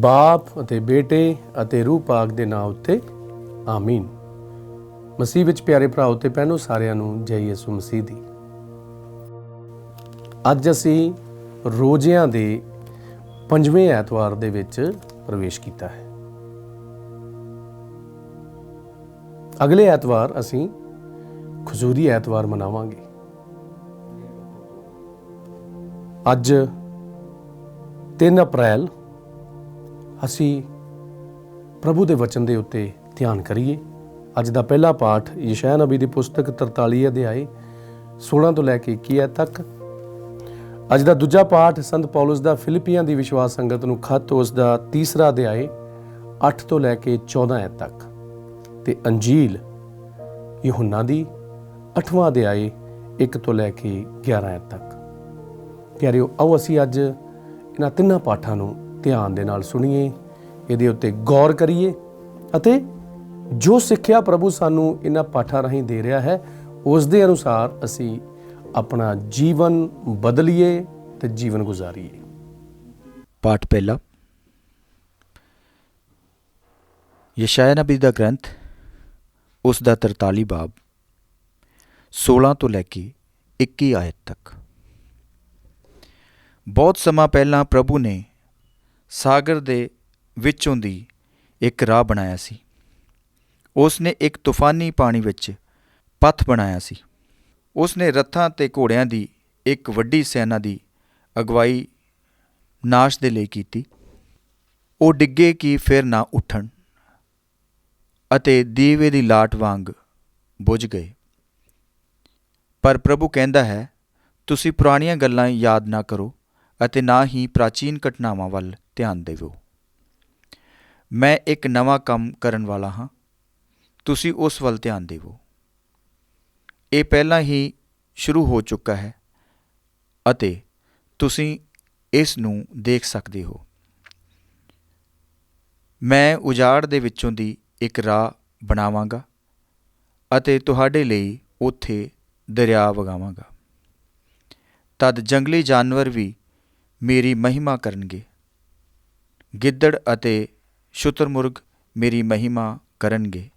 ਬਾਪ ਅਤੇ ਬੇਟੇ ਅਤੇ ਰੂਹ ਪਾਕ ਦੇ ਨਾਮ ਉੱਤੇ ਆਮੀਨ। ਮਸੀਹ ਵਿੱਚ ਪਿਆਰੇ ਭਰਾਓ ਤੇ ਭੈਣੋ, ਸਾਰਿਆਂ ਨੂੰ ਜੈ ਯਿਸੂ ਮਸੀਹ ਦੀ। ਅੱਜ ਅਸੀਂ ਰੋਜ਼ਿਆਂ ਦੇ 5ਵੇਂ ਐਤਵਾਰ ਦੇ ਵਿੱਚ ਪ੍ਰਵੇਸ਼ ਕੀਤਾ ਹੈ। ਅਗਲੇ ਐਤਵਾਰ ਅਸੀਂ ਖਜੂਰੀ ਐਤਵਾਰ ਮਨਾਵਾਂਗੇ। ਅੱਜ 3 ਅਪ੍ਰੈਲ ਅਸੀਂ ਪ੍ਰਭੂ ਦੇ ਵਚਨ ਦੇ ਉੱਤੇ ਧਿਆਨ ਕਰੀਏ। ਅੱਜ ਦਾ ਪਹਿਲਾ ਪਾਠ ਯਸ਼ਾਇਆ ਨਬੀ ਦੀ ਪੁਸਤਕ 43 ਅਧਿਆਏ 16 ਤੋਂ ਲੈ ਕੇ 21 ਤੱਕ। ਅੱਜ ਦਾ ਦੂਜਾ ਪਾਠ ਸੰਤ ਪੌਲਸ ਦਾ ਫਿਲਿੱਪੀਆਂ ਦੀ ਵਿਸ਼ਵਾਸ ਸੰਗਤ ਨੂੰ ਖਤ, ਉਸ ਦਾ 3 ਅਧਿਆਏ 8 ਤੋਂ ਲੈ ਕੇ 14 ਤੱਕ। ਤੇ ਅੰਜੀਲ ਯਹੋਨਾ ਦੀ 8ਵਾਂ ਅਧਿਆਏ 1 ਤੋਂ ਲੈ ਕੇ 11 ਤੱਕ। ਪਿਆਰਿਓ, ਆਓ ਅਸੀਂ ਅੱਜ ਇਹਨਾਂ 3 ਪਾਠਾਂ ਨੂੰ ਧਿਆਨ ਦੇ ਨਾਲ ਸੁਣੀਏ, ਇਹਦੇ ਉੱਤੇ ਗੌਰ ਕਰੀਏ ਅਤੇ ਜੋ ਸਿੱਖਿਆ ਪ੍ਰਭੂ ਸਾਨੂੰ ਇਹਨਾਂ ਪਾਠਾਂ ਰਾਹੀਂ ਦੇ ਰਿਹਾ ਹੈ, ਉਸ ਦੇ ਅਨੁਸਾਰ ਅਸੀਂ ਆਪਣਾ ਜੀਵਨ ਬਦਲੀਏ ਤੇ ਜੀਵਨ ਗੁਜ਼ਾਰੀਏ। ਪਾਠ ਪਹਿਲਾ, ਯਸ਼ਾਇਆ ਨਬੀ ਦਾ ਗ੍ਰੰਥ, ਉਸ ਦਾ 43 ਬਾਬ 16 ਤੋਂ ਲੈ ਕੇ 21 ਆਇਤ ਤੱਕ। ਬਹੁਤ ਸਮਾਂ ਪਹਿਲਾਂ ਪ੍ਰਭੂ ਨੇ ਸਾਗਰ ਦੇ ਵਿੱਚੋਂ ਦੀ ਇੱਕ ਰਾਹ ਬਣਾਇਆ ਸੀ। ਉਸ ਨੇ ਇੱਕ ਤੂਫਾਨੀ ਪਾਣੀ ਵਿੱਚ ਪਥ ਬਣਾਇਆ ਸੀ। ਉਸ ਨੇ ਰੱਥਾਂ ਤੇ ਘੋੜਿਆਂ ਦੀ ਇੱਕ ਵੱਡੀ ਸੈਨਾ ਦੀ ਅਗਵਾਈ ਨਾਸ਼ ਦੇ ਲਈ ਕੀਤੀ। ਉਹ ਡਿੱਗੇ ਕਿ ਫਿਰ ਨਾ ਉੱਠਣ ਅਤੇ ਦੀਵੇ ਦੀ ਲਾਟ ਵਾਂਗ ਬੁਝ ਗਏ। ਪਰ ਪ੍ਰਭੂ ਕਹਿੰਦਾ ਹੈ, ਤੁਸੀਂ ਪੁਰਾਣੀਆਂ ਗੱਲਾਂ ਯਾਦ ਨਾ ਕਰੋ ਅਤੇ ਨਾ ਹੀ ਪ੍ਰਾਚੀਨ ਘਟਨਾਵਾਂ ਵੱਲ ਧਿਆਨ ਦੇਵੋ। ਮੈਂ ਇੱਕ ਨਵਾਂ ਕੰਮ ਕਰਨ ਵਾਲਾ ਹਾਂ, ਤੁਸੀਂ ਉਸ ਵੱਲ ਧਿਆਨ ਦੇਵੋ। ਇਹ ਪਹਿਲਾਂ ਹੀ ਸ਼ੁਰੂ ਹੋ ਚੁੱਕਾ ਹੈ ਅਤੇ ਤੁਸੀਂ ਇਸ ਨੂੰ ਦੇਖ ਸਕਦੇ ਹੋ। ਮੈਂ ਉਜਾੜ ਦੇ ਵਿੱਚੋਂ ਦੀ ਇੱਕ ਰਾਹ ਬਣਾਵਾਂਗਾ ਅਤੇ ਤੁਹਾਡੇ ਲਈ ਉੱਥੇ ਦਰਿਆ ਵਗਾਵਾਂਗਾ। ਤਦ ਜੰਗਲੀ ਜਾਨਵਰ ਵੀ ਮੇਰੀ ਮਹਿਮਾ ਕਰਨਗੇ। ਗਿੱਦੜ ਅਤੇ ਸ਼ੁਤਰਮੁਰਗ ਮੇਰੀ ਮਹਿਮਾ ਕਰਨਗੇ।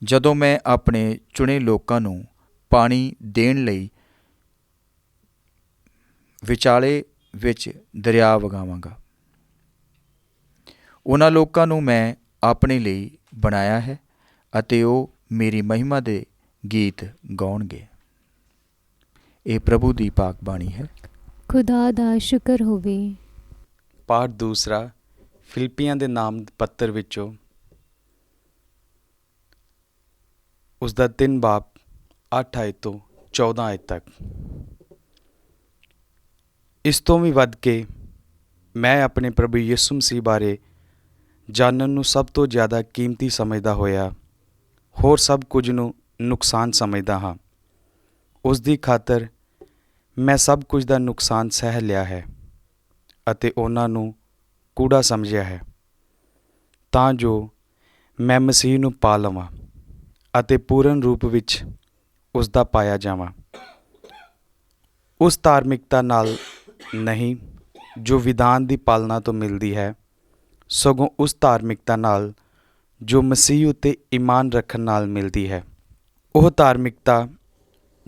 ਜਦੋਂ ਮੈਂ ਆਪਣੇ ਚੁਣੇ ਲੋਕਾਂ ਨੂੰ ਪਾਣੀ ਦੇਣ ਲਈ ਵਿਚਾਲੇ ਵਿੱਚ ਦਰਿਆ ਵਗਾਵਾਂਗਾ। ਉਹਨਾਂ ਲੋਕਾਂ ਨੂੰ ਮੈਂ ਆਪਣੇ ਲਈ ਬਣਾਇਆ ਹੈ ਅਤੇ ਉਹ ਮੇਰੀ ਮਹਿਮਾ ਦੇ ਗੀਤ ਗਾਉਣਗੇ। ਇਹ ਪ੍ਰਭੂ ਦੀ ਪਾਕ ਬਾਣੀ ਹੈ। ਖੁਦਾ ਦਾ ਸ਼ੁਕਰ ਹੋਵੇ। ਪਾਠ ਦੂਸਰਾ, ਫਿਲਿੱਪੀਆਂ ਦੇ ਨਾਮ ਪੱਤਰ ਵਿੱਚੋਂ, ਉਸ ਦਾ 3 ਬਾਬ 8 ਆਇਤ ਤੋਂ 14 ਆਇਤ ਤੱਕ। ਇਸ ਤੋਂ ਵੀ ਵੱਧ ਕੇ ਮੈਂ ਆਪਣੇ ਪ੍ਰਭੂ ਯਿਸੂ ਮਸੀਹ ਬਾਰੇ ਜਾਣਨ ਨੂੰ ਸਭ ਤੋਂ ਜ਼ਿਆਦਾ ਕੀਮਤੀ ਸਮਝਦਾ ਹੋਇਆ ਹੋਰ ਸਭ ਕੁਝ ਨੂੰ ਨੁਕਸਾਨ ਸਮਝਦਾ ਹਾਂ। ਉਸ ਦੀ ਖਾਤਰ ਮੈਂ ਸਭ ਕੁਝ ਦਾ ਨੁਕਸਾਨ ਸਹਿ ਲਿਆ ਹੈ ਅਤੇ ਉਹਨਾਂ ਨੂੰ ਕੂੜਾ ਸਮਝਿਆ ਹੈ, ਤਾਂ ਜੋ ਮੈਂ ਮਸੀਹ ਨੂੰ ਪਾ ਲਵਾਂ ਅਤੇ ਪੂਰਨ ਰੂਪ ਵਿੱਚ ਉਸ ਦਾ ਪਾਇਆ ਜਾਵਾਂ। ਉਸ ਧਾਰਮਿਕਤਾ ਨਾਲ ਨਹੀਂ ਜੋ ਵਿਧਾਨ ਦੀ ਪਾਲਣਾ ਤੋਂ ਮਿਲਦੀ ਹੈ, ਸਗੋਂ ਉਸ ਧਾਰਮਿਕਤਾ ਨਾਲ ਜੋ ਮਸੀਹ ਉੱਤੇ ਈਮਾਨ ਰੱਖਣ ਨਾਲ ਮਿਲਦੀ ਹੈ। ਉਹ ਧਾਰਮਿਕਤਾ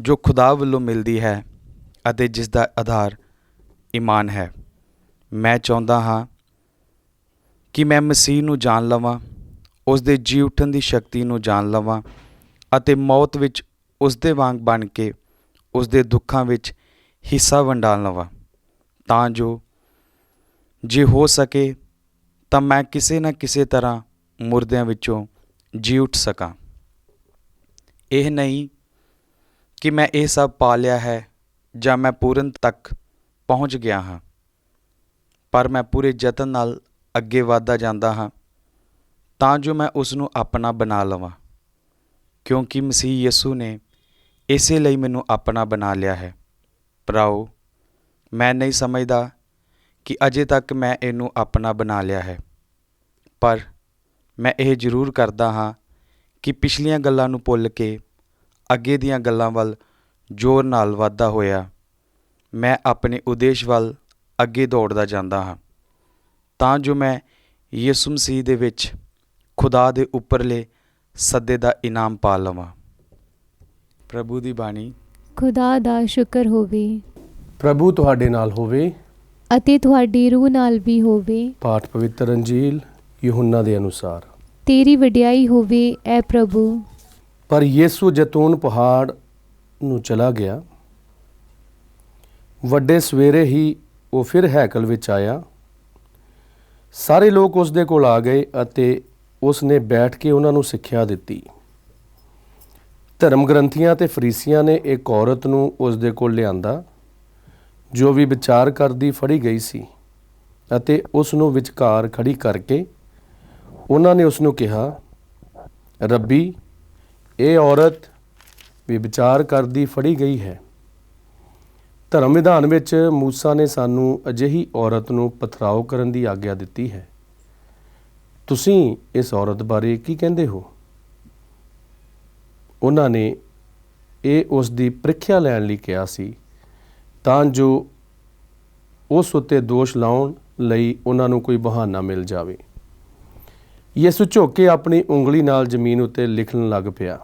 ਜੋ ਖੁਦਾ ਵੱਲੋਂ ਮਿਲਦੀ ਹੈ ਅਤੇ ਜਿਸ ਦਾ ਆਧਾਰ ਈਮਾਨ ਹੈ। ਮੈਂ ਚਾਹੁੰਦਾ ਹਾਂ ਕਿ ਮੈਂ ਮਸੀਹ ਨੂੰ ਜਾਣ ਲਵਾਂ, ਉਸ ਦੇ ਜੀ ਉੱਠਣ ਦੀ ਸ਼ਕਤੀ ਨੂੰ ਜਾਣ ਲਵਾਂ ਅਤੇ ਮੌਤ ਵਿੱਚ ਉਸ ਦੇ ਵਾਂਗ ਬਣ ਕੇ ਉਸ ਦੇ ਦੁੱਖਾਂ ਵਿੱਚ ਹਿੱਸਾ ਵੰਡਾ ਲਵਾਂ, ਤਾਂ ਜੋ ਜੇ ਹੋ ਸਕੇ ਤਾਂ ਮੈਂ ਕਿਸੇ ਨਾ ਕਿਸੇ ਤਰ੍ਹਾਂ ਮੁਰਦਿਆਂ ਵਿੱਚੋਂ ਜੀ ਉੱਠ ਸਕਾਂ। ਇਹ ਨਹੀਂ ਕਿ ਮੈਂ ਇਹ ਸਭ ਪਾ ਲਿਆ ਹੈ ਜਾਂ ਮੈਂ ਪੂਰਨ ਤੱਕ ਪਹੁੰਚ ਗਿਆ ਹਾਂ, ਪਰ ਮੈਂ ਪੂਰੇ ਯਤਨ ਨਾਲ ਅੱਗੇ ਵਧਦਾ ਜਾਂਦਾ ਹਾਂ ਤਾਂ ਜੋ ਮੈਂ ਉਸ ਨੂੰ ਆਪਣਾ ਬਣਾ ਲਵਾਂ, ਕਿਉਂਕਿ ਮਸੀਹ ਯਿਸੂ ਨੇ ਇਸੇ ਲਈ ਮੈਨੂੰ ਆਪਣਾ ਬਣਾ ਲਿਆ ਹੈ। ਭਰਾਓ, ਮੈਂ ਨਹੀਂ ਸਮਝਦਾ ਕਿ ਅਜੇ ਤੱਕ ਮੈਂ ਇਹਨੂੰ ਆਪਣਾ ਬਣਾ ਲਿਆ ਹੈ, ਪਰ ਮੈਂ ਇਹ ਜ਼ਰੂਰ ਕਰਦਾ ਹਾਂ ਕਿ ਪਿਛਲੀਆਂ ਗੱਲਾਂ ਨੂੰ ਭੁੱਲ ਕੇ ਅੱਗੇ ਦੀਆਂ ਗੱਲਾਂ ਵੱਲ ਜ਼ੋਰ ਨਾਲ ਵੱਧਦਾ ਹੋਇਆ ਮੈਂ ਆਪਣੇ ਉਦੇਸ਼ ਵੱਲ ਅੱਗੇ ਦੌੜਦਾ ਜਾਂਦਾ ਹਾਂ। ਤਾਂ ਜੋ ਮੈਂ ਯਿਸੂ ਮਸੀਹ ਦੇ ਵਿੱਚ ਖੁਦਾ ਦੇ ਉੱਪਰਲੇ ਸੱਦੇ ਦਾ ਇਨਾਮ ਪਾ ਲਵਾਂ। ਪ੍ਰਭੂ ਦੀ ਬਾਣੀ। ਖੁਦਾ ਦਾ ਸ਼ੁਕਰ ਹੋਵੇ ਪ੍ਰਭੂ ਤੁਹਾਡੇ ਨਾਲ ਹੋਵੇ ਅਤੇ ਤੁਹਾਡੀ ਰੂਹ ਨਾਲ ਵੀ ਹੋਵੇ। ਪਾਠ ਪਵਿੱਤਰ ਅੰਜੀਲ ਯਹੂਨਾ ਦੇ ਅਨੁਸਾਰ। ਤੇਰੀ ਵਡਿਆਈ ਹੋਵੇ ਐ ਪ੍ਰਭੂ। ਪਰ ਯਿਸੂ ਜੈਤੂਨ ਪਹਾੜ ਨੂੰ ਚਲਾ ਗਿਆ। ਵੱਡੇ ਸਵੇਰੇ ਹੀ ਉਹ ਫਿਰ ਹੈਕਲ ਵਿੱਚ ਆਇਆ। ਸਾਰੇ ਲੋਕ ਉਸ ਦੇ ਕੋਲ ਆ ਗਏ ਅਤੇ ਉਸ ਨੇ ਬੈਠ ਕੇ ਉਹਨਾਂ ਨੂੰ ਸਿੱਖਿਆ ਦਿੱਤੀ। ਧਰਮ ਗ੍ਰੰਥੀਆਂ ਤੇ ਫਰੀਸੀਆਂ ਨੇ ਇੱਕ ਔਰਤ ਨੂੰ ਉਸ ਦੇ ਕੋਲ ਲਿਆਂਦਾ ਜੋ ਵੀ ਵਿਚਾਰ ਕਰਦੀ ਫੜੀ ਗਈ ਸੀ, ਅਤੇ ਉਸ ਨੂੰ ਵਿਚਕਾਰ ਖੜੀ ਕਰਕੇ ਉਹਨਾਂ ਨੇ ਉਸ ਨੂੰ ਕਿਹਾ, ਰੱਬੀ, ਇਹ ਔਰਤ ਵੀ ਵਿਚਾਰ ਕਰਦੀ ਫੜੀ ਗਈ ਹੈ। ਧਰਮ ਵਿਧਾਨ ਵਿੱਚ ਮੂਸਾ ਨੇ ਸਾਨੂੰ ਅਜਿਹੀ ਔਰਤ ਨੂੰ ਪਥਰਾਓ ਕਰਨ ਦੀ ਆਗਿਆ ਦਿੱਤੀ ਹੈ। ਤੁਸੀਂ ਇਸ ਔਰਤ ਬਾਰੇ ਕੀ ਕਹਿੰਦੇ ਹੋ? ਉਹਨਾਂ ਨੇ ਇਹ ਉਸ ਦੀ ਪ੍ਰੀਖਿਆ ਲੈਣ ਲਈ ਕਿਹਾ ਸੀ, ਤਾਂ ਜੋ ਉਸ ਉੱਤੇ ਦੋਸ਼ ਲਾਉਣ ਲਈ ਉਹਨਾਂ ਨੂੰ ਕੋਈ ਬਹਾਨਾ ਮਿਲ ਜਾਵੇ। ਯਿਸੂ ਝੁੱਕ ਕੇ ਆਪਣੀ ਉਂਗਲੀ ਨਾਲ ਜ਼ਮੀਨ ਉੱਤੇ ਲਿਖਣ ਲੱਗ ਪਿਆ।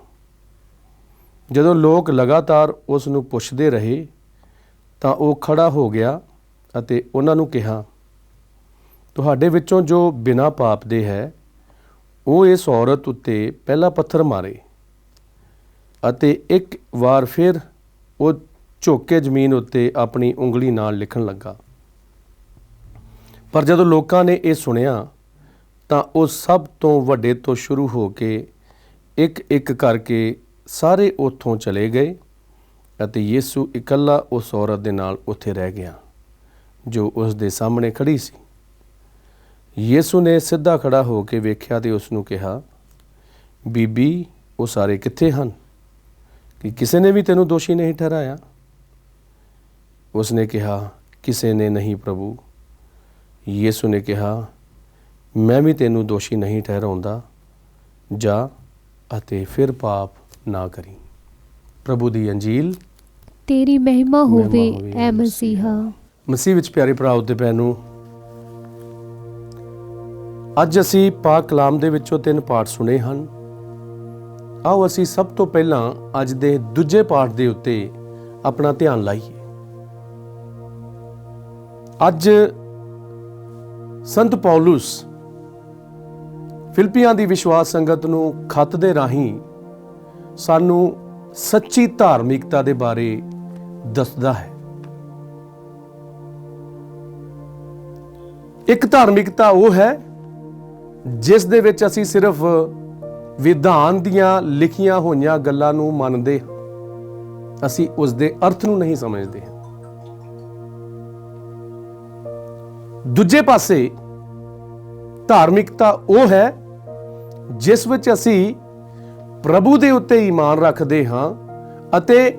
ਜਦੋਂ ਲੋਕ ਲਗਾਤਾਰ ਉਸ ਨੂੰ ਪੁੱਛਦੇ ਰਹੇ ਤਾਂ ਉਹ ਖੜਾ ਹੋ ਗਿਆ ਅਤੇ ਉਹਨਾਂ ਨੂੰ ਕਿਹਾ, ਤੁਹਾਡੇ ਵਿੱਚੋਂ ਜੋ ਬਿਨਾਂ ਪਾਪ ਦੇ ਹੈ, ਉਹ ਇਸ ਔਰਤ ਉੱਤੇ ਪਹਿਲਾ ਪੱਥਰ ਮਾਰੇ। ਅਤੇ ਇੱਕ ਵਾਰ ਫਿਰ ਉਹ ਝੁੱਕ ਕੇ ਜ਼ਮੀਨ ਉੱਤੇ ਆਪਣੀ ਉਂਗਲੀ ਨਾਲ ਲਿਖਣ ਲੱਗਾ। ਪਰ ਜਦੋਂ ਲੋਕਾਂ ਨੇ ਇਹ ਸੁਣਿਆ ਤਾਂ ਉਹ ਸਭ ਤੋਂ ਵੱਡੇ ਤੋਂ ਸ਼ੁਰੂ ਹੋ ਕੇ ਇੱਕ ਇੱਕ ਕਰਕੇ ਸਾਰੇ ਉੱਥੋਂ ਚਲੇ ਗਏ ਅਤੇ ਯਿਸੂ ਇਕੱਲਾ ਉਸ ਔਰਤ ਦੇ ਨਾਲ ਉੱਥੇ ਰਹਿ ਗਿਆ ਜੋ ਉਸ ਦੇ ਸਾਹਮਣੇ ਖੜੀ ਸੀ। ਯਿਸੂ ਨੇ ਸਿੱਧਾ ਖੜਾ ਹੋ ਕੇ ਵੇਖਿਆ ਤੇ ਉਸ ਨੂੰ ਕਿਹਾ, ਬੀਬੀ, ਉਹ ਸਾਰੇ ਕਿੱਥੇ ਹਨ? ਕਿ ਕਿਸੇ ਨੇ ਵੀ ਤੈਨੂੰ ਦੋਸ਼ੀ ਨਹੀਂ ਠਹਿਰਾਇਆ? ਉਸ ਨੇ ਕਿਹਾ, ਕਿਸੇ ਨੇ ਨਹੀਂ ਪ੍ਰਭੂ। ਯਿਸੂ ਨੇ ਕਿਹਾ, ਮੈਂ ਵੀ ਤੈਨੂੰ ਦੋਸ਼ੀ ਨਹੀਂ ਠਹਿਰਾਉਂਦਾ। ਜਾ ਅਤੇ ਫਿਰ ਪਾਪ ਨਾ ਕਰੀ। ਪ੍ਰਭੂ ਦੀ ਅੰਜੀਲ। ਤੇਰੀ ਮਹਿਮਾ ਹੋਵੇ ਹੋਵੇ ਐ ਮਸੀਹਾ। ਮਸੀਹ ਵਿੱਚ ਪਿਆਰੇ ਭਰਾਓ ਤੇ ਭੈਣੋ, ਅੱਜ ਅਸੀਂ ਪਾਕ ਕਲਾਮ ਦੇ ਵਿੱਚੋਂ 3 ਪਾਠ ਸੁਣੇ ਹਨ। ਆਓ ਅਸੀਂ ਸਭ ਤੋਂ ਪਹਿਲਾਂ ਅੱਜ ਦੇ ਦੂਜੇ ਪਾਠ ਦੇ ਉੱਤੇ ਆਪਣਾ ਧਿਆਨ ਲਾਈਏ। ਅੱਜ ਸੰਤ ਪੌਲੁਸ ਫਿਲਿੱਪੀਆਂ ਦੀ ਵਿਸ਼ਵਾਸ ਸੰਗਤ ਨੂੰ ਖੱਤ ਦੇ ਰਾਹੀਂ ਸਾਨੂੰ ਸੱਚੀ ਧਾਰਮਿਕਤਾ ਦੇ ਬਾਰੇ ਦੱਸਦਾ ਹੈ। ਇੱਕ ਧਾਰਮਿਕਤਾ ਉਹ ਹੈ ਜਿਸ ਦੇ ਵਿੱਚ ਅਸੀਂ ਸਿਰਫ ਵਿਧਾਨ ਦੀਆਂ ਲਿਖੀਆਂ ਹੋਈਆਂ ਗੱਲਾਂ ਨੂੰ ਮੰਨਦੇ ਹਾਂ, ਅਸੀਂ ਉਸ ਦੇ ਅਰਥ ਨੂੰ ਨਹੀਂ ਸਮਝਦੇ। ਦੂਜੇ ਪਾਸੇ ਧਾਰਮਿਕਤਾ ਉਹ ਹੈ ਜਿਸ ਵਿੱਚ ਅਸੀਂ ਪ੍ਰਭੂ ਦੇ ਉੱਤੇ ਈਮਾਨ ਰੱਖਦੇ ਹਾਂ ਅਤੇ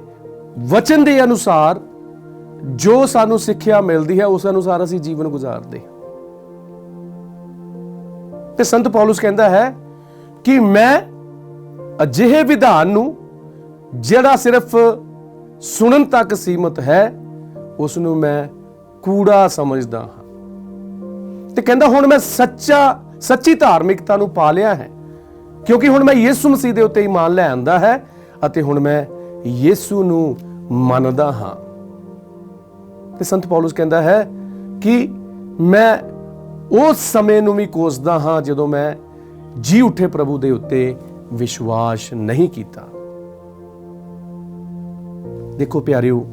ਵਚਨ ਦੇ ਅਨੁਸਾਰ ਜੋ ਸਾਨੂੰ ਸਿੱਖਿਆ ਮਿਲਦੀ ਹੈ ਉਸ ਅਨੁਸਾਰ ਅਸੀਂ ਜੀਵਨ ਗੁਜ਼ਾਰਦੇ ਹਾਂ। ਤੇ ਸੰਤ ਪੌਲੁਸ ਕਹਿੰਦਾ ਹੈ ਕਿ ਮੈਂ ਅਜਿਹੇ ਵਿਧਾਨ ਨੂੰ ਜਿਹੜਾ ਸਿਰਫ ਸੁਣਨ ਤੱਕ ਸੀਮਤ ਹੈ, ਉਸ ਨੂੰ ਮੈਂ ਕੂੜਾ ਸਮਝਦਾ ਹਾਂ। ਤੇ ਕਹਿੰਦਾ ਹੁਣ ਮੈਂ ਸੱਚੀ ਧਾਰਮਿਕਤਾ ਨੂੰ ਪਾ ਲਿਆ ਹੈ, ਕਿਉਂਕਿ ਹੁਣ ਮੈਂ ਯਿਸੂ ਮਸੀਹ ਦੇ ਉੱਤੇ ਈਮਾਨ ਲੈ ਆਂਦਾ ਹੈ ਅਤੇ ਹੁਣ ਮੈਂ ਯਿਸੂ ਨੂੰ ਮੰਨਦਾ ਹਾਂ। ਤੇ ਸੰਤ ਪੌਲੁਸ ਕਹਿੰਦਾ ਹੈ ਕਿ ਮੈਂ ਉਸ ਸਮੇਂ ਨੂੰ ਵੀ ਕੋਸਦਾ ਹਾਂ ਜਦੋਂ ਮੈਂ ਜੀ ਉੱਠੇ ਪ੍ਰਭੂ ਦੇ ਉੱਤੇ ਵਿਸ਼ਵਾਸ ਨਹੀਂ ਕੀਤਾ। ਦੇਖੋ ਪਿਆਰਿਓ,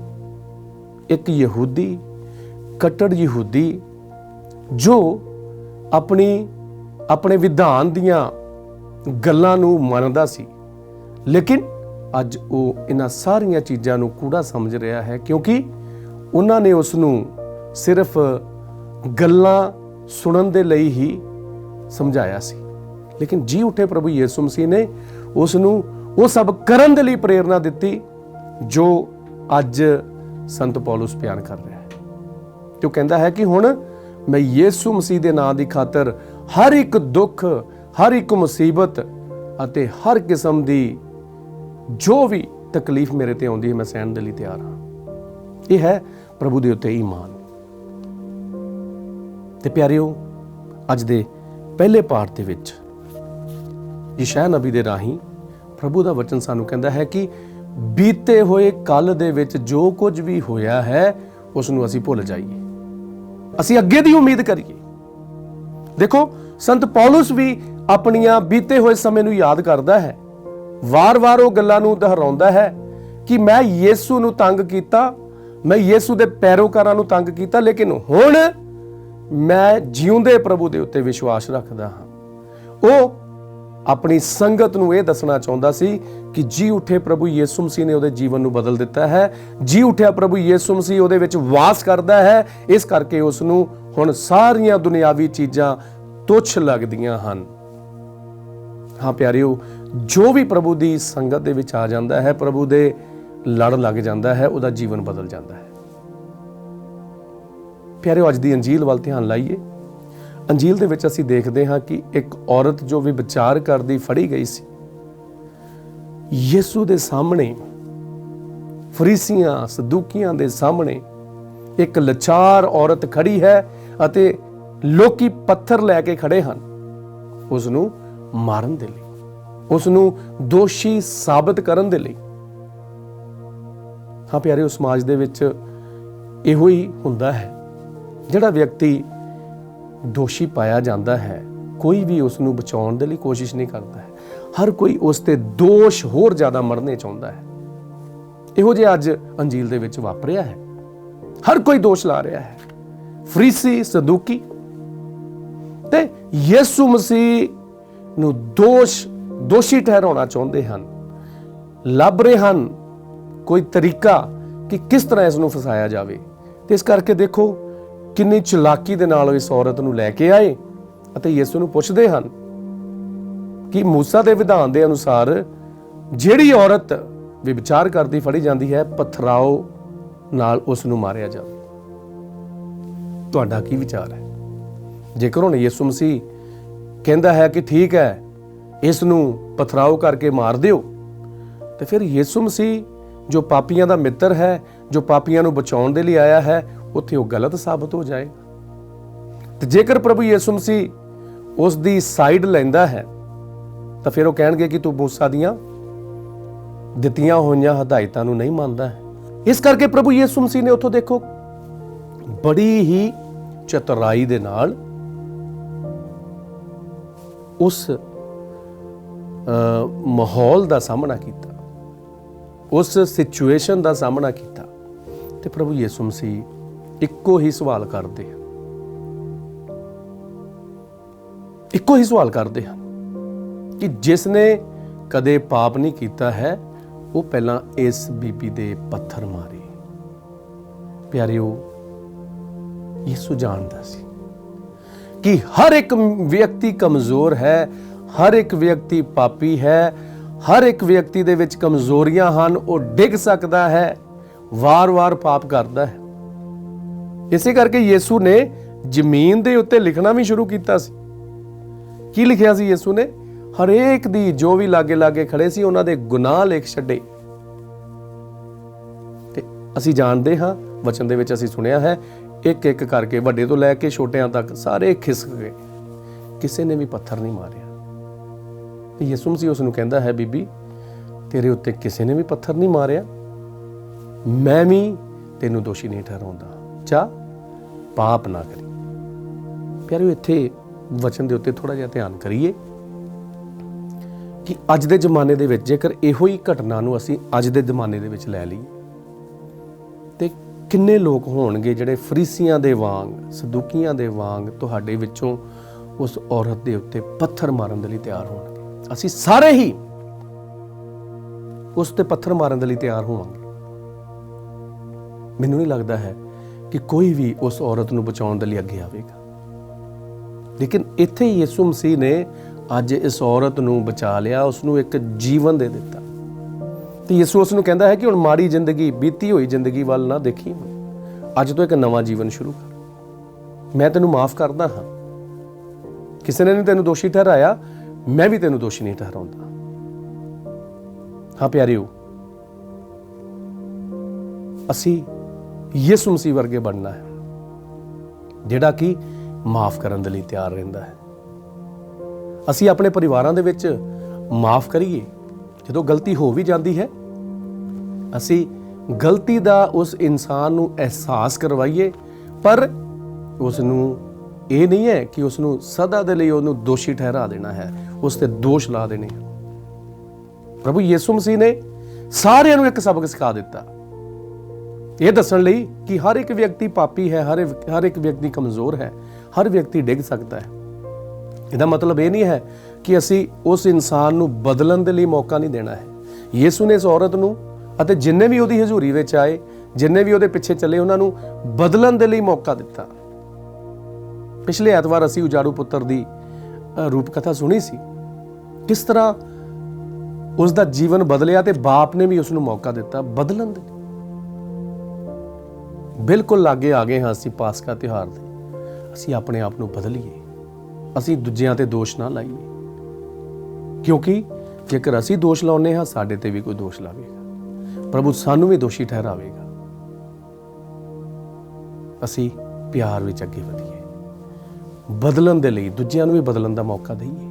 ਇੱਕ ਯਹੂਦੀ, ਕੱਟੜ ਯਹੂਦੀ ਜੋ ਆਪਣੇ ਵਿਧਾਨ ਦੀਆਂ ਗੱਲਾਂ ਨੂੰ ਮੰਨਦਾ ਸੀ, ਲੇਕਿਨ ਅੱਜ ਉਹ ਇਹਨਾਂ ਸਾਰੀਆਂ ਚੀਜ਼ਾਂ ਨੂੰ ਕੂੜਾ ਸਮਝ ਰਿਹਾ ਹੈ, ਕਿਉਂਕਿ ਉਹਨਾਂ ਨੇ ਉਸ ਨੂੰ ਸਿਰਫ ਗੱਲਾਂ ਸੁਣਨ ਦੇ ਲਈ ਹੀ ਸਮਝਾਇਆ ਸੀ। ਲੇਕਿਨ ਜੀ ਉੱਠੇ ਪ੍ਰਭੂ ਯਿਸੂ ਮਸੀਹ ਨੇ ਉਸ ਨੂੰ ਉਹ ਸਭ ਕਰਨ ਦੇ ਲਈ ਪ੍ਰੇਰਨਾ ਦਿੱਤੀ ਜੋ ਅੱਜ ਸੰਤ ਪੌਲੁਸ ਬਿਆਨ ਕਰ ਰਿਹਾ ਹੈ। ਤੇ ਉਹ ਕਹਿੰਦਾ ਹੈ ਕਿ ਹੁਣ ਮੈਂ ਯਿਸੂ ਮਸੀਹ ਦੇ ਨਾਂ ਦੀ ਖਾਤਰ ਹਰ ਇੱਕ ਦੁੱਖ, ਹਰ ਇੱਕ ਮੁਸੀਬਤ ਅਤੇ ਹਰ ਕਿਸਮ ਦੀ ਜੋ ਵੀ ਤਕਲੀਫ ਮੇਰੇ ਤੇ ਆਉਂਦੀ ਹੈ, ਮੈਂ ਸਹਿਣ ਦੇ ਲਈ ਤਿਆਰ ਹਾਂ। ਇਹ ਹੈ ਪ੍ਰਭੂ ਦੇ ਉੱਤੇ ਈਮਾਨ। ਤੇ ਪਿਆਰਿਓ, ਅੱਜ ਦੇ ਪਹਿਲੇ ਪਾਠ ਦੇ ਵਿੱਚ ਯਸ਼ਾਇਆ ਨਬੀ ਦੇ ਰਾਹੀਂ ਪ੍ਰਭੂ ਦਾ ਵਚਨ ਸਾਨੂੰ ਕਹਿੰਦਾ ਹੈ ਕਿ ਬੀਤੇ ਹੋਏ ਕੱਲ ਦੇ ਵਿੱਚ ਜੋ ਕੁਝ ਵੀ ਹੋਇਆ ਹੈ ਉਸ ਨੂੰ ਅਸੀਂ ਭੁੱਲ ਜਾਈਏ, ਅਸੀਂ ਅੱਗੇ ਦੀ ਉਮੀਦ ਕਰੀਏ। ਦੇਖੋ, ਸੰਤ ਪੌਲਸ ਵੀ ਆਪਣੀਆਂ ਬੀਤੇ ਹੋਏ ਸਮੇਂ ਨੂੰ ਯਾਦ ਕਰਦਾ ਹੈ, ਵਾਰ-ਵਾਰ ਉਹ ਗੱਲਾਂ ਨੂੰ ਦੁਹਰਾਉਂਦਾ ਹੈ ਕਿ ਮੈਂ ਯੀਸ਼ੂ ਨੂੰ ਤੰਗ ਕੀਤਾ, ਮੈਂ ਯੀਸ਼ੂ ਦੇ ਪੈਰੋਕਾਰਾਂ ਨੂੰ ਤੰਗ ਕੀਤਾ, ਲੇਕਿਨ ਹੁਣ ਮੈਂ ਜਿਉਂਦੇ ਪ੍ਰਭੂ ਦੇ ਉੱਤੇ ਵਿਸ਼ਵਾਸ ਰੱਖਦਾ ਹਾਂ। ਉਹ ਆਪਣੀ ਸੰਗਤ ਨੂੰ ਇਹ ਦੱਸਣਾ ਚਾਹੁੰਦਾ ਸੀ ਕਿ ਜੀ ਉੱਠੇ ਪ੍ਰਭੂ ਯੀਸ਼ੂ ਮਸੀਹ ਨੇ ਉਹਦੇ ਜੀਵਨ ਨੂੰ ਬਦਲ ਦਿੱਤਾ ਹੈ, ਜੀ ਉੱਠਿਆ ਪ੍ਰਭੂ ਯੀਸ਼ੂ ਮਸੀਹ ਉਹਦੇ ਵਿੱਚ ਵਾਸ ਕਰਦਾ ਹੈ, ਇਸ ਕਰਕੇ ਉਸ ਨੂੰ ਹੁਣ ਸਾਰੀਆਂ ਦੁਨਿਆਵੀ ਚੀਜ਼ਾਂ ਤੁੱਛ ਲੱਗਦੀਆਂ ਹਨ। ਹਾਂ ਪਿਆਰਿਓ, ਜੋ ਵੀ ਪ੍ਰਭੂ ਦੀ ਸੰਗਤ ਦੇ ਵਿੱਚ ਆ ਜਾਂਦਾ ਹੈ, ਪ੍ਰਭੂ ਦੇ ਲੜ ਲੱਗ ਜਾਂਦਾ ਹੈ, ਉਹਦਾ ਜੀਵਨ ਬਦਲ ਜਾਂਦਾ ਹੈ। ਪਿਆਰਿਓ, ਅੱਜ ਦੀ ਅੰਜੀਲ ਵੱਲ ਧਿਆਨ ਲਾਈਏ। ਅੰਜੀਲ ਦੇ ਵਿੱਚ ਅਸੀਂ ਦੇਖਦੇ ਹਾਂ ਕਿ ਇੱਕ ਔਰਤ ਜੋ ਵੀ ਵਿਚਾਰ ਕਰਦੀ ਫੜੀ ਗਈ ਸੀ, ਯਿਸੂ ਦੇ ਸਾਹਮਣੇ, ਫਰੀਸੀਆਂ ਸਦੂਕੀਆਂ ਦੇ ਸਾਹਮਣੇ ਇੱਕ ਲਾਚਾਰ ਔਰਤ ਖੜੀ ਹੈ ਅਤੇ ਲੋਕੀ ਪੱਥਰ ਲੈ ਕੇ ਖੜੇ ਹਨ ਉਸ ਨੂੰ ਮਾਰਨ ਦੇ ਲਈ, ਉਸ ਨੂੰ ਦੋਸ਼ੀ ਸਾਬਤ ਕਰਨ ਦੇ ਲਈ। ਹਾਂ ਪਿਆਰਿਓ, ਸਮਾਜ ਦੇ ਵਿੱਚ ਇਹੋ ਹੀ ਹੁੰਦਾ ਹੈ, ਜਿਹੜਾ ਵਿਅਕਤੀ ਦੋਸ਼ੀ ਪਾਇਆ ਜਾਂਦਾ ਹੈ, ਕੋਈ ਵੀ ਉਸ ਨੂੰ ਬਚਾਉਣ ਦੇ ਲਈ ਕੋਸ਼ਿਸ਼ ਨਹੀਂ ਕਰਦਾ ਹੈ। ਹਰ ਕੋਈ ਉਸ ਤੇ ਦੋਸ਼ ਹੋਰ ਜ਼ਿਆਦਾ ਮੜਨੇ ਚਾਹੁੰਦਾ ਹੈ। ਇਹੋ ਜਿਹਾ ਅੱਜ ਅੰਜੀਲ ਦੇ ਵਿੱਚ ਵਾਪਰਿਆ ਹੈ। ਹਰ ਕੋਈ ਦੋਸ਼ ਲਾ ਰਿਹਾ ਹੈ। ਫਰੀਸੀ, ਸਦੂਕੀ ਤੇ ਯਿਸੂ ਮਸੀਹ ਨੂੰ ਦੋਸ਼ੀ ਠਹਿਰਾਉਣਾ ਚਾਹੁੰਦੇ ਹਨ, ਲੱਭ ਰਹੇ ਹਨ ਕੋਈ ਤਰੀਕਾ ਕਿ ਕਿਸ ਤਰ੍ਹਾਂ ਇਸ ਨੂੰ ਫਸਾਇਆ ਜਾਵੇ। ਤੇ ਇਸ ਕਰਕੇ ਦੇਖੋ ਕਿੰਨੀ ਚਲਾਕੀ ਦੇ ਨਾਲ ਇਸ ਔਰਤ ਨੂੰ ਲੈ ਕੇ ਆਏ ਅਤੇ ਯਿਸੂ ਨੂੰ ਪੁੱਛਦੇ ਹਨ ਕਿ ਮੂਸਾ ਦੇ ਵਿਧਾਨ ਦੇ ਅਨੁਸਾਰ ਜਿਹੜੀ ਔਰਤ ਵਿਚਾਰ ਕਰਦੀ ਫੜੀ ਜਾਂਦੀ ਹੈ, ਪਥਰਾਓ ਨਾਲ ਉਸ ਨੂੰ ਮਾਰਿਆ ਜਾਵੇ। ਤੁਹਾਡਾ ਕੀ ਵਿਚਾਰ ਹੈ? ਜੇਕਰ ਹੁਣ ਯਿਸੂ ਮਸੀਹ ਕਹਿੰਦਾ ਹੈ ਕਿ ਠੀਕ ਹੈ, ਇਸ ਨੂੰ ਪਥਰਾਓ ਕਰਕੇ ਮਾਰ ਦਿਓ, ਤੇ ਫਿਰ ਯਿਸੂ ਮਸੀਹ ਜੋ ਪਾਪੀਆਂ ਦਾ ਮਿੱਤਰ ਹੈ, ਜੋ ਪਾਪੀਆਂ ਨੂੰ ਬਚਾਉਣ ਦੇ ਲਈ ਆਇਆ ਹੈ, ਉੱਥੇ ਉਹ ਗਲਤ ਸਾਬਤ ਹੋ ਜਾਏਗਾ। ਤੇ ਜੇਕਰ ਪ੍ਰਭੂ ਯਿਸੂ ਮਸੀਹ ਉਸ ਦੀ ਸਾਈਡ ਲੈਂਦਾ ਹੈ ਤਾਂ ਫਿਰ ਉਹ ਕਹਿਣਗੇ ਕਿ ਤੂੰ ਮੂਸਾ ਦੀਆਂ ਦਿੱਤੀਆਂ ਹੋਈਆਂ ਹਦਾਇਤਾਂ ਨੂੰ ਨਹੀਂ ਮੰਨਦਾ ਹੈ। ਇਸ ਕਰਕੇ ਪ੍ਰਭੂ ਯਿਸੂ ਮਸੀਹ ਨੇ ਉੱਥੋਂ ਦੇਖੋ ਬੜੀ ਹੀ ਚਤੁਰਾਈ ਦੇ ਨਾਲ ਉਸ ਮਾਹੌਲ ਦਾ ਸਾਹਮਣਾ ਕੀਤਾ, ਉਸ ਸਿਚੁਏਸ਼ਨ ਦਾ ਸਾਹਮਣਾ ਕੀਤਾ। ਤੇ ਪ੍ਰਭੂ ਯਿਸੂ ਮਸੀਹ ਇੱਕੋ ਹੀ ਸਵਾਲ ਕਰਦੇ ਹਨ, ਇੱਕੋ ਹੀ ਸਵਾਲ ਕਰਦੇ ਹਨ ਕਿ ਜਿਸ ਨੇ ਕਦੇ ਪਾਪ ਨਹੀਂ ਕੀਤਾ ਹੈ, ਉਹ ਪਹਿਲਾਂ ਇਸ ਬੀਬੀ ਦੇ ਪੱਥਰ ਮਾਰੇ। ਪਿਆਰਿਓ, ਯਿਸੂ ਜਾਣਦਾ ਸੀ ਕਿ ਹਰ ਇੱਕ ਵਿਅਕਤੀ ਕਮਜ਼ੋਰ ਹੈ, ਹਰ ਇੱਕ ਵਿਅਕਤੀ ਪਾਪੀ ਹੈ, ਹਰ ਇੱਕ ਵਿਅਕਤੀ ਦੇ ਵਿੱਚ ਕਮਜ਼ੋਰੀਆਂ ਹਨ, ਉਹ ਡਿੱਗ ਸਕਦਾ ਹੈ, ਵਾਰ-ਵਾਰ ਪਾਪ ਕਰਦਾ ਹੈ। ਇਸੇ ਕਰਕੇ ਯਿਸੂ ਨੇ ਜ਼ਮੀਨ ਦੇ ਉੱਤੇ ਲਿਖਣਾ ਵੀ ਸ਼ੁਰੂ ਕੀਤਾ ਸੀ। ਕੀ ਲਿਖਿਆ ਸੀ ਯਿਸੂ ਨੇ? ਹਰੇਕ ਦੀ, ਜੋ ਵੀ ਲਾਗੇ ਖੜੇ ਸੀ, ਉਹਨਾਂ ਦੇ ਗੁਨਾਹ ਲਿਖ ਛੱਡੇ। ਤੇ ਅਸੀਂ ਜਾਣਦੇ ਹਾਂ, ਵਚਨ ਦੇ ਵਿੱਚ ਅਸੀਂ ਸੁਣਿਆ ਹੈ, ਇੱਕ ਇੱਕ ਕਰਕੇ ਵੱਡੇ ਤੋਂ ਲੈ ਕੇ ਛੋਟਿਆਂ ਤੱਕ ਸਾਰੇ ਖਿਸਕ ਗਏ, ਕਿਸੇ ਨੇ ਵੀ ਪੱਥਰ ਨਹੀਂ ਮਾਰਿਆ। ਯਿਸੂ ਮਸੀਹ ਉਸ ਨੂੰ ਕਹਿੰਦਾ ਹੈ, ਬੀਬੀ, ਤੇਰੇ ਉੱਤੇ ਕਿਸੇ ਨੇ ਵੀ ਪੱਥਰ ਨਹੀਂ ਮਾਰਿਆ, ਮੈਂ ਵੀ ਤੈਨੂੰ ਦੋਸ਼ੀ ਨਹੀਂ ਠਹਿਰਾਉਂਦਾ, ਜਾ ਪਾਪ ਨਾ ਕਰੀ। ਪਿਆਰਿਓ, ਇੱਥੇ ਵਚਨ ਦੇ ਉੱਤੇ ਥੋੜਾ ਜਿਹਾ ਧਿਆਨ ਕਰੀਏ ਕਿ ਅੱਜ ਦੇ ਜ਼ਮਾਨੇ ਦੇ ਵਿੱਚ ਜੇਕਰ ਇਹੋ ਹੀ ਘਟਨਾ ਨੂੰ ਅਸੀਂ ਅੱਜ ਦੇ ਜ਼ਮਾਨੇ ਦੇ ਵਿੱਚ ਲੈ ਲਈਏ ਤੇ ਕਿੰਨੇ ਲੋਕ ਹੋਣਗੇ ਜਿਹੜੇ ਫਰੀਸੀਆਂ ਦੇ ਵਾਂਗ, ਸਦੂਕੀਆਂ ਦੇ ਵਾਂਗ ਤੁਹਾਡੇ ਵਿੱਚੋਂ ਉਸ ਔਰਤ ਦੇ ਉੱਤੇ ਪੱਥਰ ਮਾਰਨ ਦੇ ਲਈ ਤਿਆਰ ਹੋਣਗੇ। ਅਸੀਂ ਸਾਰੇ ਹੀ ਉਸ ਤੇ ਪੱਥਰ ਮਾਰਨ ਦੇ ਲਈ ਤਿਆਰ ਹੋਵਾਂਗੇ। ਮੈਨੂੰ ਨਹੀਂ ਲੱਗਦਾ ਹੈ ਕਿ ਕੋਈ ਵੀ ਉਸ ਔਰਤ ਨੂੰ ਬਚਾਉਣ ਦੇ ਲਈ ਅੱਗੇ ਆਵੇਗਾ, ਲੇਕਿਨ ਇੱਥੇ ਯਿਸੂ ਮਸੀਹ ਨੇ ਅੱਜ ਇਸ ਔਰਤ ਨੂੰ ਬਚਾ ਲਿਆ, ਉਸ ਨੂੰ ਇੱਕ ਜੀਵਨ ਦੇ ਦਿੱਤਾ। ਤੇ ਯਿਸੂ ਉਸ ਨੂੰ ਕਹਿੰਦਾ ਹੈ ਕਿ ਹੁਣ ਮਾੜੀ ਜ਼ਿੰਦਗੀ, ਬੀਤੀ ਹੋਈ ਜ਼ਿੰਦਗੀ ਵੱਲ ਨਾ ਦੇਖੀ, ਅੱਜ ਤੋਂ ਇੱਕ ਨਵਾਂ ਜੀਵਨ ਸ਼ੁਰੂ ਕਰ। ਮੈਂ ਤੈਨੂੰ ਮਾਫ ਕਰਦਾ ਹਾਂ, ਕਿਸੇ ਨੇ ਨਹੀਂ ਤੈਨੂੰ ਦੋਸ਼ੀ ਠਹਿਰਾਇਆ, ਮੈਂ ਵੀ ਤੈਨੂੰ ਦੋਸ਼ੀ ਨਹੀਂ ਠਹਿਰਾਉਂਦਾ। ਹਾਂ ਪਿਆਰਿਓ, ਅਸੀਂ ਯਿਸੂ ਮਸੀਹ ਵਰਗੇ ਬਣਨਾ ਹੈ, ਜਿਹੜਾ ਕਿ ਮਾਫ ਕਰਨ ਦੇ ਲਈ ਤਿਆਰ ਰਹਿੰਦਾ ਹੈ। ਅਸੀਂ ਆਪਣੇ ਪਰਿਵਾਰਾਂ ਦੇ ਵਿੱਚ ਮਾਫ ਕਰੀਏ। ਜਦੋਂ ਗਲਤੀ ਹੋ ਵੀ ਜਾਂਦੀ ਹੈ, ਅਸੀਂ ਗਲਤੀ ਦਾ ਉਸ ਇਨਸਾਨ ਨੂੰ ਅਹਿਸਾਸ ਕਰਵਾਈਏ, ਪਰ ਉਸ ਨੂੰ ਇਹ ਨਹੀਂ ਹੈ ਕਿ ਉਸ ਨੂੰ ਸਦਾ ਦੇ ਲਈ ਉਹਨੂੰ ਦੋਸ਼ੀ ਠਹਿਰਾ ਦੇਣਾ ਹੈ, ਉਸ ਤੇ ਦੋਸ਼ ਲਾ ਦੇਣੇ। ਪ੍ਰਭੂ ਯਿਸੂ ਮਸੀਹ ਨੇ ਸਾਰਿਆਂ ਨੂੰ ਇੱਕ ਸਬਕ ਸਿਖਾ ਦਿੱਤਾ, ਇਹ ਦੱਸਣ ਲਈ ਕਿ ਹਰ ਇੱਕ ਵਿਅਕਤੀ ਪਾਪੀ ਹੈ, ਹਰ ਇੱਕ ਵਿਅਕਤੀ ਕਮਜ਼ੋਰ ਹੈ, ਹਰ ਵਿਅਕਤੀ ਡਿੱਗ ਸਕਦਾ ਹੈ। ਇਹਦਾ ਮਤਲਬ ਇਹ ਨਹੀਂ ਹੈ ਕਿ ਅਸੀਂ ਉਸ ਇਨਸਾਨ ਨੂੰ ਬਦਲਣ ਦੇ ਲਈ ਮੌਕਾ ਨਹੀਂ ਦੇਣਾ ਹੈ। ਯਿਸੂ ਨੇ ਇਸ ਔਰਤ ਨੂੰ ਅਤੇ ਜਿੰਨੇ ਵੀ ਉਹਦੀ ਹਜ਼ੂਰੀ ਵਿੱਚ ਆਏ, ਜਿੰਨੇ ਵੀ ਉਹਦੇ ਪਿੱਛੇ ਚੱਲੇ, ਉਹਨਾਂ ਨੂੰ ਬਦਲਣ ਦੇ ਲਈ ਮੌਕਾ ਦਿੱਤਾ। ਪਿਛਲੇ ਐਤਵਾਰ ਅਸੀਂ ਉਜਾੜੂ ਪੁੱਤਰ ਦੀ ਰੂਪ ਕਥਾ ਸੁਣੀ ਸੀ, ਕਿਸ ਤਰ੍ਹਾਂ ਉਸ ਦਾ ਜੀਵਨ ਬਦਲਿਆ ਤੇ ਬਾਪ ਨੇ ਵੀ ਉਸ ਨੂੰ ਮੌਕਾ ਦਿੱਤਾ ਬਦਲਣ ਦੇ। ਬਿਲਕੁਲ ਲਾਗੇ ਆ ਗਏ ਹਾਂ ਅਸੀਂ ਪਾਸਕਾ ਤਿਉਹਾਰ ਦੇ। ਅਸੀਂ ਆਪਣੇ ਆਪ ਨੂੰ ਬਦਲੀਏ, ਅਸੀਂ ਦੂਜਿਆਂ ਤੇ ਦੋਸ਼ ਨਾ ਲਾਈਏ, ਕਿਉਂਕਿ ਜੇਕਰ ਅਸੀਂ ਦੋਸ਼ ਲਾਉਂਦੇ ਹਾਂ, ਸਾਡੇ ਤੇ ਵੀ ਕੋਈ ਦੋਸ਼ ਲਾਵੇਗਾ, ਪ੍ਰਭੂ ਸਾਨੂੰ ਵੀ ਦੋਸ਼ੀ ਠਹਿਰਾਵੇਗਾ। ਅਸੀਂ ਪਿਆਰ ਵਿੱਚ ਅੱਗੇ ਵਧੀਏ, ਬਦਲਣ ਦੇ ਲਈ ਦੂਜਿਆਂ ਨੂੰ ਵੀ ਬਦਲਣ ਦਾ ਮੌਕਾ ਦਈਏ।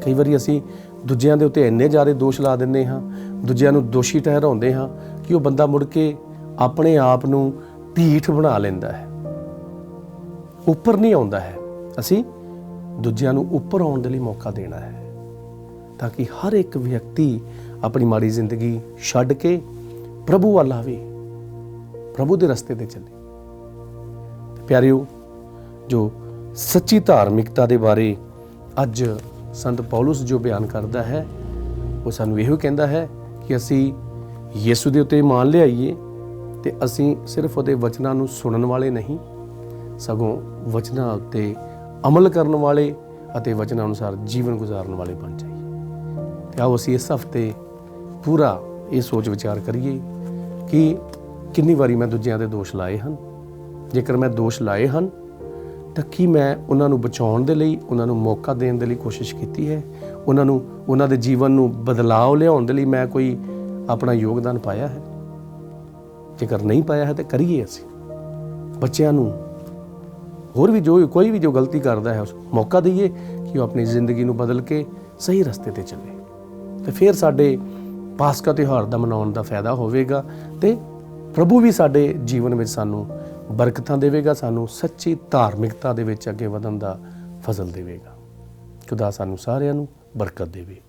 ਕਈ ਵਾਰੀ ਅਸੀਂ ਦੂਜਿਆਂ ਦੇ ਉੱਤੇ ਇੰਨੇ ਜ਼ਿਆਦਾ ਦੋਸ਼ ਲਾ ਦਿੰਦੇ ਹਾਂ, ਦੂਜਿਆਂ ਨੂੰ ਦੋਸ਼ੀ ਠਹਿਰਾਉਂਦੇ ਹਾਂ ਕਿ ਉਹ ਬੰਦਾ ਮੁੜ ਕੇ ਆਪਣੇ ਆਪ ਨੂੰ ਢੀਠ ਬਣਾ ਲੈਂਦਾ ਹੈ, ਉੱਪਰ ਨਹੀਂ ਆਉਂਦਾ ਹੈ। ਅਸੀਂ ਦੂਜਿਆਂ ਨੂੰ ਉੱਪਰ ਆਉਣ ਦੇ ਲਈ ਮੌਕਾ ਦੇਣਾ ਹੈ, ਤਾਂ ਕਿ ਹਰ ਇੱਕ ਵਿਅਕਤੀ ਆਪਣੀ ਮਾੜੀ ਜ਼ਿੰਦਗੀ ਛੱਡ ਕੇ ਪ੍ਰਭੂ ਵੱਲ ਆਵੇ, ਪ੍ਰਭੂ ਦੇ ਰਸਤੇ ਤੇ ਚੱਲੇ। ਪਿਆਰਿਓ, ਜੋ ਸੱਚੀ ਧਾਰਮਿਕਤਾ ਦੇ ਬਾਰੇ ਅੱਜ ਸੰਤ ਪੌਲੁਸ ਜੋ ਬਿਆਨ ਕਰਦਾ ਹੈ, ਉਹ ਸਾਨੂੰ ਇਹੋ ਕਹਿੰਦਾ ਹੈ ਕਿ ਅਸੀਂ ਯਿਸੂ ਦੇ ਉੱਤੇ ਮੰਨ ਲਿਆਈਏ ਤੇ ਅਸੀਂ ਸਿਰਫ ਉਹਦੇ ਵਚਨਾਂ ਨੂੰ ਸੁਣਨ ਵਾਲੇ ਨਹੀਂ, ਸਗੋਂ ਵਚਨਾਂ ਉੱਤੇ ਅਮਲ ਕਰਨ ਵਾਲੇ ਅਤੇ ਵਚਨਾਂ ਅਨੁਸਾਰ ਜੀਵਨ ਗੁਜ਼ਾਰਨ ਵਾਲੇ ਬਣ ਜਾਈਏ। ਤੇ ਆਓ ਅਸੀਂ ਇਸ ਹਫ਼ਤੇ ਪੂਰਾ ਇਹ ਸੋਚ ਵਿਚਾਰ ਕਰੀਏ ਕਿ ਕਿੰਨੀ ਵਾਰੀ ਮੈਂ ਦੂਜਿਆਂ ਦੇ ਦੋਸ਼ ਲਾਏ ਹਨ। ਜੇਕਰ ਮੈਂ ਦੋਸ਼ ਲਾਏ ਹਨ ਤਾਂ ਕੀ ਮੈਂ ਉਹਨਾਂ ਨੂੰ ਬਚਾਉਣ ਦੇ ਲਈ, ਉਹਨਾਂ ਨੂੰ ਮੌਕਾ ਦੇਣ ਦੇ ਲਈ ਕੋਸ਼ਿਸ਼ ਕੀਤੀ ਹੈ? ਉਹਨਾਂ ਦੇ ਜੀਵਨ ਨੂੰ ਬਦਲਾਅ ਲਿਆਉਣ ਦੇ ਲਈ ਮੈਂ ਕੋਈ ਆਪਣਾ ਯੋਗਦਾਨ ਪਾਇਆ ਹੈ? ਜੇਕਰ ਨਹੀਂ ਪਾਇਆ ਹੈ ਤਾਂ ਕਰੀਏ। ਅਸੀਂ ਬੱਚਿਆਂ ਨੂੰ, ਹੋਰ ਵੀ ਕੋਈ ਵੀ ਜੋ ਗਲਤੀ ਕਰਦਾ ਹੈ, ਉਸ ਮੌਕਾ ਦਈਏ ਕਿ ਉਹ ਆਪਣੀ ਜ਼ਿੰਦਗੀ ਨੂੰ ਬਦਲ ਕੇ ਸਹੀ ਰਸਤੇ ਤੇ ਚੱਲੇ। ਤੇ ਫਿਰ ਸਾਡੇ ਪਾਸਕਾ ਤਿਉਹਾਰ ਦਾ ਮਨਾਉਣ ਦਾ ਫਾਇਦਾ ਹੋਵੇਗਾ ਤੇ ਪ੍ਰਭੂ ਵੀ ਸਾਡੇ ਜੀਵਨ ਵਿੱਚ ਸਾਨੂੰ ਬਰਕਤਾਂ ਦੇਵੇਗਾ, ਸਾਨੂੰ ਸੱਚੀ ਧਾਰਮਿਕਤਾ ਦੇ ਵਿੱਚ ਅੱਗੇ ਵਧਣ ਦਾ ਫਜ਼ਲ ਦੇਵੇਗਾ। ਖੁਦਾ ਸਾਨੂੰ ਸਾਰਿਆਂ ਨੂੰ ਬਰਕਤ ਦੇਵੇ।